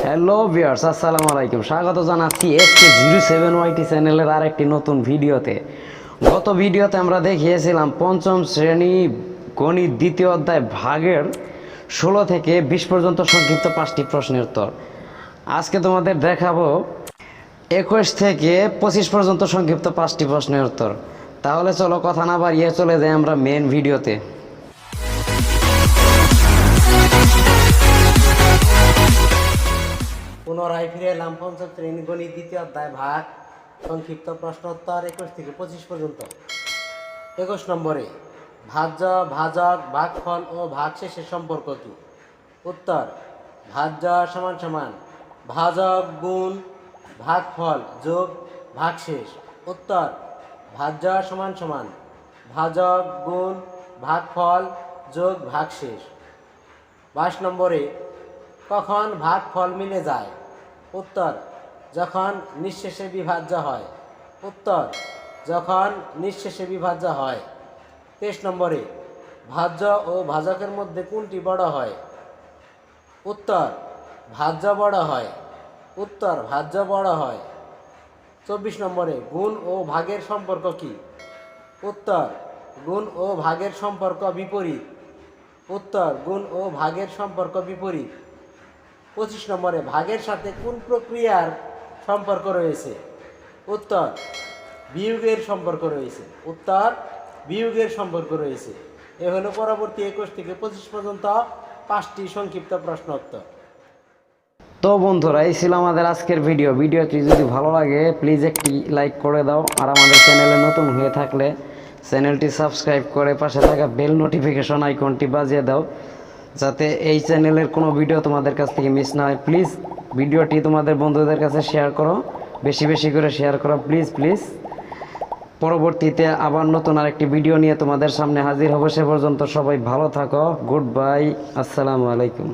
Hello viewers, আসসালামু আলাইকুম। স্বাগত জানাচ্ছি SK07YT চ্যানেলের আরেকটি নতুন ভিডিওতে। গত ভিডিওতে আমরা দেখিয়েছিলাম পঞ্চম শ্রেণী গণিত দ্বিতীয় অধ্যায় ভাগের 16 থেকে 20 পর্যন্ত সংক্ষিপ্ত 5টি প্রশ্নের উত্তর। আজকে তোমাদের দেখাবো 21 থেকে 25 পর্যন্ত সংক্ষিপ্ত 5টি প্রশ্নের উত্তর। তাহলে চলো কথা না বাড়িয়ে চলে যাই আমরা মেন ভিডিওতে। পুনরায় ফিরে এলাম পঞ্চম শ্রেণী গণিত দ্বিতীয় অধ্যায় ভাগ সংক্ষিপ্ত প্রশ্নোত্তর 21 থেকে 25 পর্যন্ত। 21 নম্বরে ভাজ্য, ভাজক, ভাগফল ও ভাগশেষের সম্পর্ক কি? উত্তর: ভাজ্য সমান সমান ভাজক গুণ ভাগফল যোগ ভাগশেষ। উত্তর: ভাজ্য সমান সমান ভাজক গুণ ভাগফল যোগ ভাগশেষ। 22 নম্বরে কখন ভাগফল মিলে যায়? উত্তর: যখন নিঃশেষে বিভাজ্য হয়। উত্তর: যখন নিঃশেষে বিভাজ্য হয়। 23 নম্বরে ভাজ্য ও ভাজকের মধ্যে কোনটি বড় হয়? উত্তর: ভাজ্য বড় হয়। উত্তর: ভাজ্য বড় হয়। 24 নম্বরে গুণ ও ভাগের সম্পর্ক কি? উত্তর: গুণ ও ভাগের সম্পর্ক বিপরীত। উত্তর: গুণ ও ভাগের সম্পর্ক বিপরীত। 25 নম্বরে ভাগের সাথে কোন প্রক্রিয়ার সম্পর্ক রয়েছে? উত্তর: বিয়োগের সম্পর্ক রয়েছে। উত্তর: বিয়োগের সম্পর্ক রয়েছে। এ হলো পরবর্তী 21 থেকে 25 পর্যন্ত 5টি সংক্ষিপ্ত প্রশ্ন উত্তর। তো বন্ধুরা, এই ছিল আমাদের আজকের ভিডিওটি যদি ভালো লাগে প্লিজ একটি লাইক করে দাও, আর আমাদের চ্যানেলে নতুন হয়ে থাকলে চ্যানেলটি সাবস্ক্রাইব করে পাশে থাকা বেল নোটিফিকেশন আইকনটি বাজিয়ে দাও, যাতে এই চ্যানেলের কোনো ভিডিও তোমাদের কাছ থেকে মিস না হয়। প্লিজ ভিডিওটি তোমাদের বন্ধুদের কাছে শেয়ার করো, বেশি বেশি করে শেয়ার করো প্লিজ। পরবর্তীতে আবার নতুন আরেকটি ভিডিও নিয়ে তোমাদের সামনে হাজির হবো। সে পর্যন্ত সবাই ভালো থাকো। গুড বাই, আসসালামু আলাইকুম।